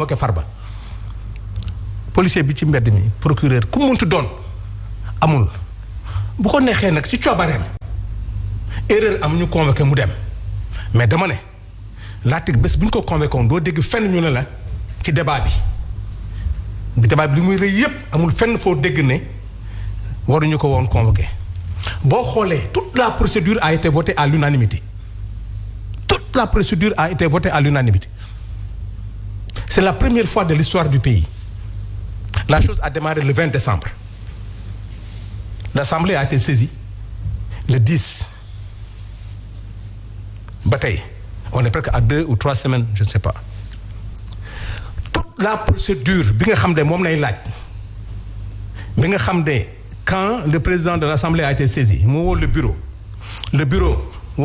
convoqué Farba policier bi ci mbedd mi procureur ku muntu doon amul bu ko neexee nag ci coobareem erreur am ñu convoqué mu dem mais dama ne Latyr bés bu ñu ko convoqué woon doo dégg fenn ñu ne la ci débat bi li muy rëy yépp amul fenn foo dégg ne waruñu ko woon convoqué boo xoolee toute la procédure a été votée à l'unanimité toute la procédure a été votée à l'unanimité c'est la première fois de l'histoire du pays. La chose a démarré le 20 décembre. L'Assemblée a été saisie le 10. Bataille. On est presque à 2 ou 3 semaines, je ne sais pas. Toute la procédure, quand le président de l'Assemblée a été saisi, le bureau,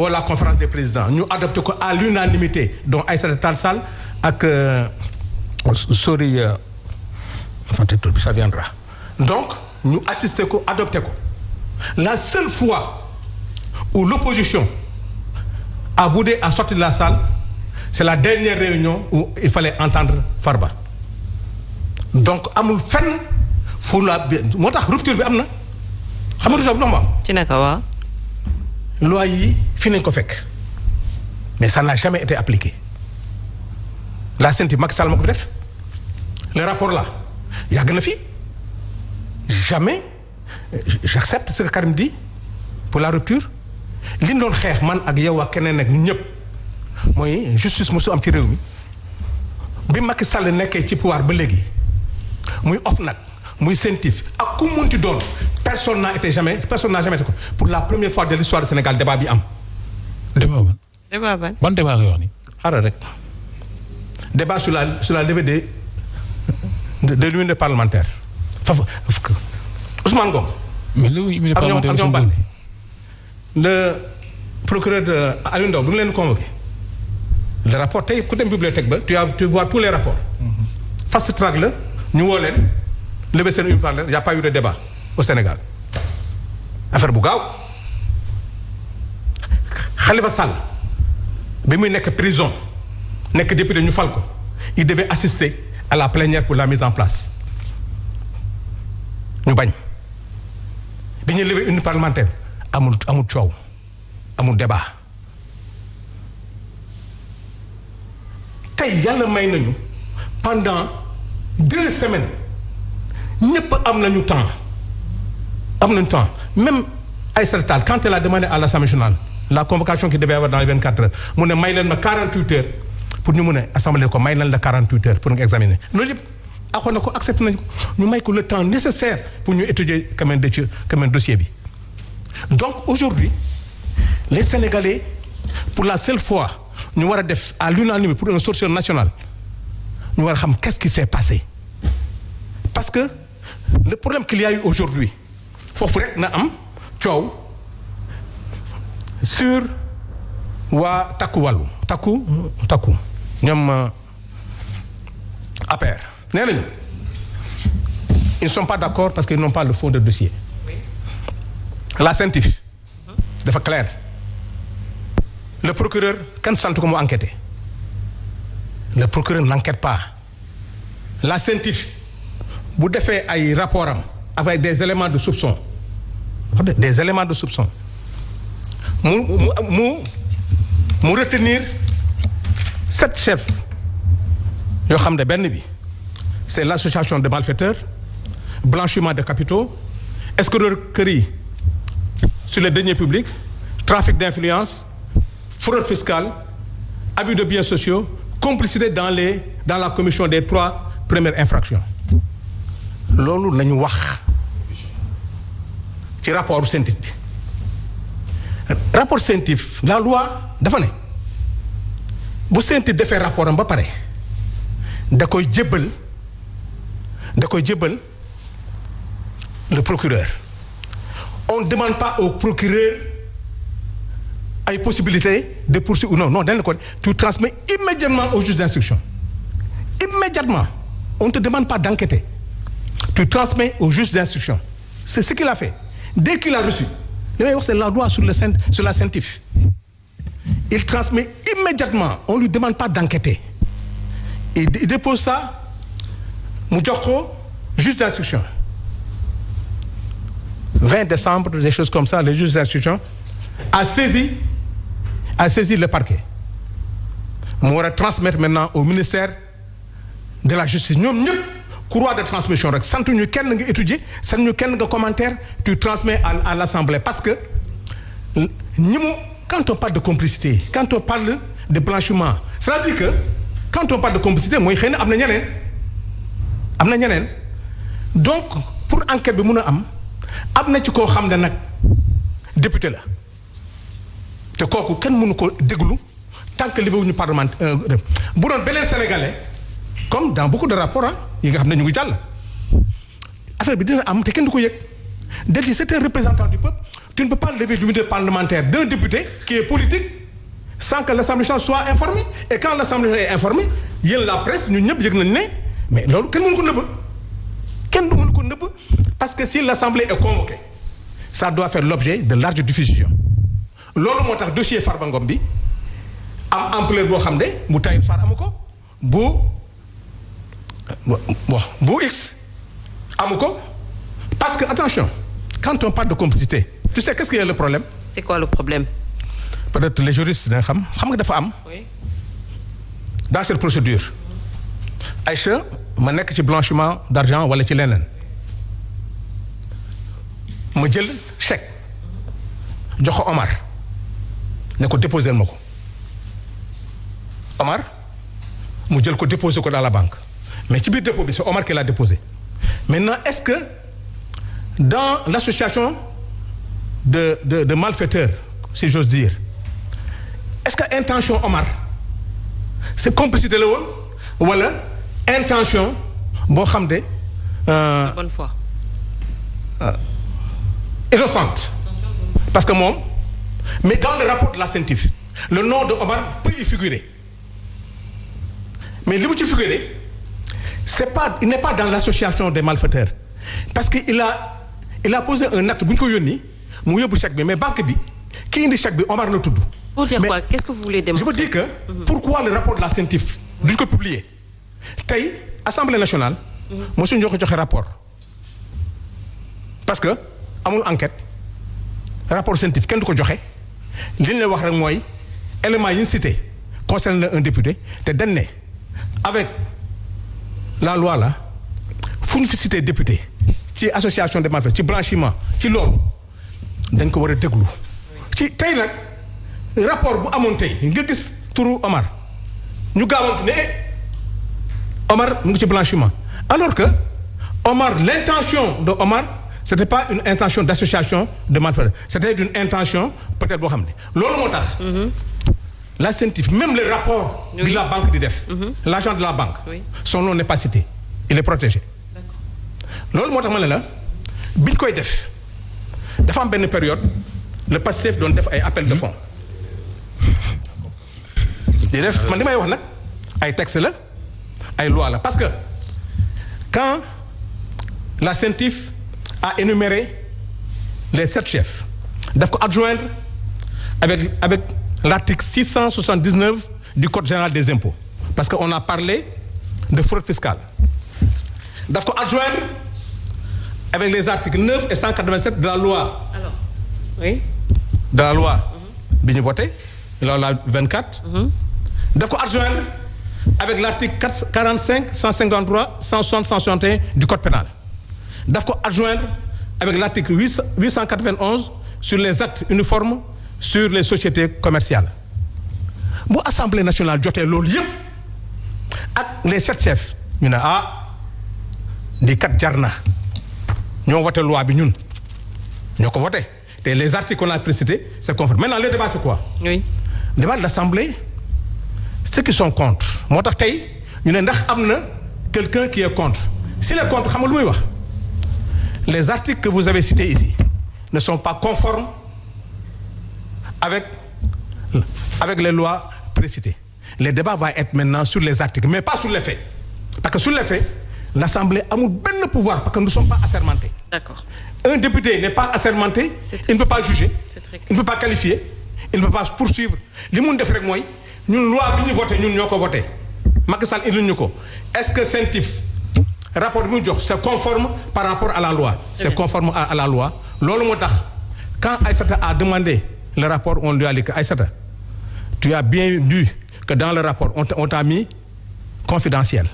la conférence des présidents, nous adoptons à l'unanimité, dont Aïssata Tall Sall avec ça viendra. Donc, nous assistons, adoptons. La seule fois où l'opposition a boudé à sortir de la salle, c'est la dernière réunion où il fallait entendre Farba. Donc, amul fenn fu la moo tax rupture bi am na xam nga lu ma ci naka waa loi yi fi nañ ko fekk mais ça n'a jamais été appliqué. La CENTI Macky Sall moo ko fi def le rapport là yàgg na fi jamais j'accepte ce que Karim dit pour la rupture li ñu doon xeex man ak yow ak keneen ak ñëpp mooy justice mosu am ci réew mi bi Macky Sall nekkee ci pouvoir ba léegi muy OFNAC muy CENTIF ak ku munti doon personne n'a jamais été ko pour la première fois de l'histoire du Sénégal débat bi am. débat ban débat nga wax ni. xaaral rek débat sur la levée de l'immunité parlementaire. Ousmane Ngom. mais l'immunité parlementaire le procureur de Aliou Ndao bi mu leen convoqué le rapport tey ku dem bibliothèque ba tu vois tous les rapports. fast track la ñu woo leen lever seen immunité parlementaire y a pas eu de débat au Sénégal affaire bu gaaw Khalifa Sall bi muy nekk prison nekk député ñu fal ko il devait assister à la plénière pour la mise en place ñu bañ bi ñuy lever une parlementaire amul coow amul débat tey yàlla may nañu pendant 2 semaines ñëpp am nañu temps même Aïssata Tall quand elle a demandé à l'Assemblée nationale la convocation qui devait avoir dans les 24 heures mu ne may leen ma 48 heures pour ñu mun a assemblée ko may leen la 48 heures pour nga examiner loolu yëpp axoon na ko accepté nañu ko ñu may ko le temps nécessaire pour ñu étudier quand même dossier bi. Donc aujourd'hui les Sénégalais pour la seule fois ñu war a def à l'unanimité pour une solution nationale ñu war a xam qu'est-ce qui s'est passé parce que le problème qu'il y a eu aujourd'hui foofu rek na am coow sur waa takku wàllu takku ñoom APR nee nañu ils ne sont pas d'accord parce qu'ils n'ont pas le fond de dossier. La CENTIF dafa clair le procureur kan sant ko mu enquêter le procureur n'enquête pas la CENTIF bu defee ay rapport am avec des éléments de soupçon mu retenir 7 chefs yoo xam ne benn bi c'est l'association de malfaiteurs blanchiment de capitaux escroquerie sur les deniers publics trafic d'influence fraude fiscale abus de biens sociaux complicité dans la commission des 3 premières infractions loolu nañu wax ci rapport CENTIF bi rapport CENTIF la loi dafa ne bu CENTIF defee rapport am ba pare da koy jébbal le procureur on ne demande pas au procureur ay possibilité de poursuivre ou non dañ la ko tu transmets immédiatement au juge d'instruction immédiatement on ne te demande pas d'enquêter tu transmets au juge d'instruction c'est ce qu'il a fait dès qu'il a reçu li may wax c'est la loi sur la CENTIF il transmet immédiatement on lui demande pas d'enquêter il dépose ça mu jox ko juge d'instruction 20 décembre des choses comme ça le juge d'instruction a saisi le parquet mu war a transmettre maintenant au ministère de la justice ñoom ñëpp courroie de transmission rek sant ñu kenn nga étudier sant ñu kenn nga commentaire tu transmets à l'Assemblée parce que ñi mu quand on parle de complicité quand on parle de blanchiment c'est-à-dire que quand on parle de complicité mooy xëy na am na ñeneen donc pour enquête bi mun a am na ci koo xam ne nag député la te kooku kenn mënu ko déglu tant que livré wuñu parlement bu doon beneen sénégalais comme dans beaucoup de rapports yi nga xam ne ñu ngi jàll affaire bi dina am te kenn du ko yëg dès c'est un représentant du peuple tu ne peux pas lever l'immunité parlementaire d'un député qui est politique sans que l'Assemblée nationale soit informée et quand l'Assemblée nationale est informée yéen la presse ñun ñëpp yëg nañu ne mais loolu kenn mënu ko nëbb parce que si l'Assemblée est convoquée ça doit faire l'objet de large diffusion loolu moo tax dossier Farba Ngom bi am ampleur boo xam ne bu Tahirou Sarr amu ko bu X amu ko parce que attention quand on parle de complicité tu sais qu'est-ce qu'il y a le problème. C'est quoi le problème? Peut-être les juristes dina xam nga dafa am. Oui. Dans cette procédure Aïcha ma nekk ci blanchiment d'argent wala ci leneen ma jël chèque jox ko Omar ne ko déposer ma ko Omar mu jël ko déposer ko dans la banque mais ci biir dépôt bi c'est Omar qui l'a déposé maintenant est-ce que dans l'association de malfaiteurs si j'ose dire est-ce que intention Omar c'est complicité la woon wala intention boo xam de bonne foi innocente parce que moom mais dans le rapport de la CENTIF le nom de Omar peut y figurer mais li mu ci figurer il n'est pas dans l'association des malfaiteurs parce que il a posé un acte bu ñu ko yónni mu yóbbu chèque bi mais banque bi ki indi chèque bi Omar la tudd. Pour dire quoi? Qu'est-ce que vous voulez démontrer? Je veux dire que pourquoi le rapport de la CENTIF duñ ko publier tey Assemblée nationale mosuñu ñoo ko joxe rapport parce que amul enquête rapport CENTIF kenn du ko joxe li ñu lay wax rek mooy éléments yi ñu cité concernant un député te dañ ne avec la loi là fu ñu fi cité député ci association des malfaiteurs ci blanchiment ci loolu dañ ko war a déglu ci tey nag rapport bu amoon tey nga gis turu Omar ñu gaawantu ne Omar mu ngi ci blanchiment alors que Omar l'intention de Omar c'était pas une intention d'association de malfaiteurs c'était une intention peut-être boo xam ne loolu moo tax la CENTIF même le rapport de la banque di def l'agent de la banque son nom n'est pas cité il est protégé loolu moo tax ma ne la biñ koy def dafa am benn période le PASTEF doon def ay appel de fonds di def man li may wax nag ay texte la ay loi la parce que quand la CENTIF a énuméré les 7 chefs daf ko adjoindre avec l'article 679 du code général des impôts parce que on a parlé de fraude fiscale daf ko adjoindre avec les articles 9 et 187 de la loi. Alors, oui. De la loi bi ñu voté la loi 24. daf ko adjoindre avec l'article 45 153 160 161 du code pénal daf ko adjoindre avec l'article 891 sur les actes uniformes sur les sociétés commerciales bu Assemblée nationale jotee loolu yëpp ak les 7 chefs ñu ne di kat jar na ñoo voté loi bi ñun ñoo ko voté te les articles qu'on a précités c'est conforme maintenant le débat c'est quoi? Oui. Le débat de l'Assemblée ceux qui sont contre moo tax tey ñu ne ndax am na quelqu'un qui est contre s'il est contre xam nga lu muy wax les articles que vous avez cités ici ne sont pas conformes avec les lois précitées. Le débat va être maintenant sur les articles mais pas sur les faits parce que sur les faits l'Assemblée amul benn pouvoir parce que nous ne sommes pas assermentés. D'accord. Un député n'est pas assermenté, il ne peut pas juger, il ne peut pas qualifier, il ne peut pas poursuivre. Li mun def rek mooy ñun loi bi ñu voté ñun ñoo ko voté Macky Sall indi ñu ko est-ce que CENTIF rapport bi mu jox c'est conforme par rapport à la loi. C'est conforme à la loi loolu moo tax quand Aïssata a demandé le rapport on lui a dit que Aïssata tu as bien lu que dans le rapport on t'a mis confidentiel.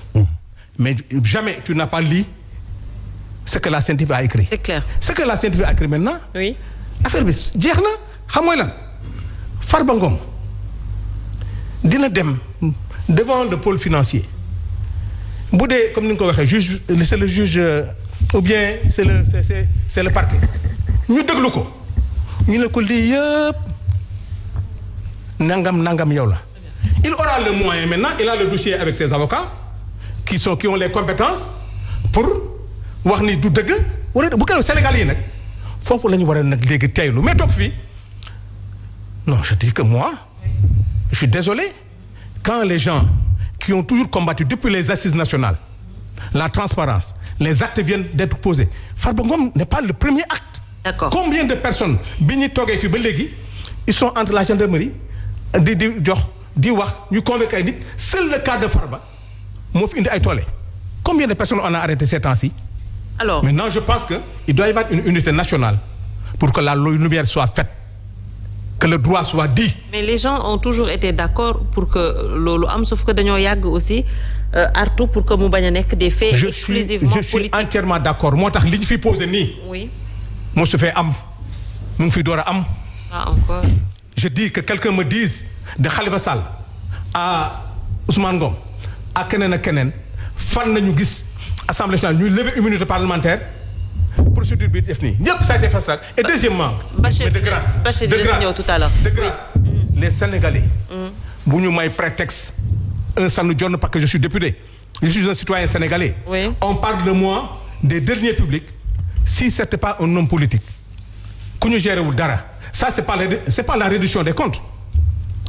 Mais jamais tu n'as pas lu ce que la CENTIF a écrit. C'est clair. Ce que la CENTIF a écrit maintenant. Oui. affaire bi jeex na xam mooy lan Farba Ngom dina dem devant le pôle financier bu dee comme ni nga ko waxee juge c'est le juge ou bien c'est le parquet ñu déglu ko ñu ne ko lii yëpp nangam yow la. Il aura le moyen maintenant il a le dossier avec ses avocats qui ont les compétences pour wax ni du dëgg wala bu keroog Sénégal yi nag foofu la ñu war a nag léegi teylu mais toog fii non je dis que moi je suis désolé quand les gens qui ont toujours combattu depuis les assises nationales la transparence les actes viennent d'être posés Farba Ngom n'est pas le premier acte. D'accord. Combien de personnes bi ñu toogee fii ba léegi ils sont entre la gendarmerie di wax ñu convoqué ay nit seul le cas de Farba moo fi indi ay toole combien de personnes on a arrêté ces temps-ci. Alors maintenant je pense que il doit y avoir une unité nationale pour que la lumière soit faite que le droit soit dit. Mais les gens ont toujours été d'accord pour que loolu am sauf que dañoo yàgg aussi artu pour que mu bañ a nekk des faits exclusivement politiques. Je suis entièrement d'accord moo tax li ñu fi posé nii. Oui. moo su fee am mu ngi fi door a am. Ah encore. Je dis que quelqu'un me dise de Khalifa Sall à Ousmane Ngom à keneen ak keneen fan nañu gis assemblée nationale ñuy lever immunité parlementaire procédure bi def nii ñëpp ça a été fait et deuxièmement mais de grâce les Sénégalais bu ñu may prétexte un sànnu jonn parce que je suis député je suis un citoyen sénégalais. Oui. On parle de moi des deniers publics si c'était pas un homme politique ku ñu géré wul dara ça c'est pas la réduction des comptes.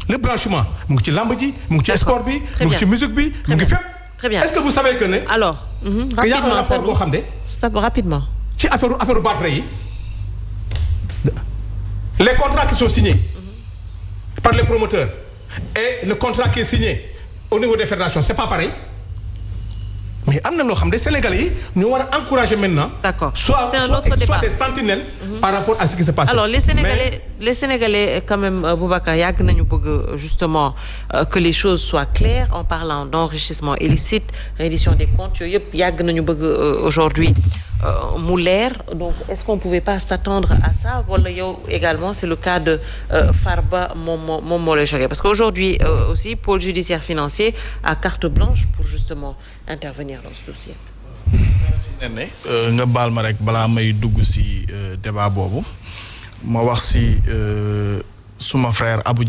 Le blanchiment mu ngi ci lamb ji mu ngi ci sport bi mu ngi ci musique bi mu ngi fépp. Très bien. Est-ce que vous savez que ne. Alors. Que y a un rapport boo xam ne. Ça rapidement. ci affaire Bartra yi les contrats qui sont signés par les promoteurs et le contrat qui est signé au niveau des fédérations c'est pas pareil mais am na loo xam ne Sénégalais yi ñu war a encourager maintenant. D'accord. Soit des sentinelles. Par rapport à ce qui se passe. Alors les Sénégalais quand même Boubacar yàgg nañu bëgg justement que les choses soient claires en parlant d'enrichissement illicite reddition des comptes yooyu yëpp yàgg nañu bëgg aujourd'hui mu leer donc est-ce qu'on pouvait pas s'attendre à ça wala yow également c'est le cas de Farba moom moo lay choqué parce qu'aujourd'hui aussi pôle judiciaire financier a carte blanche pour justement intervenir dans ce dossier. Merci Néné nga baal ma rek balaa may dugg ci débat boobu ma wax ci suma frère Abou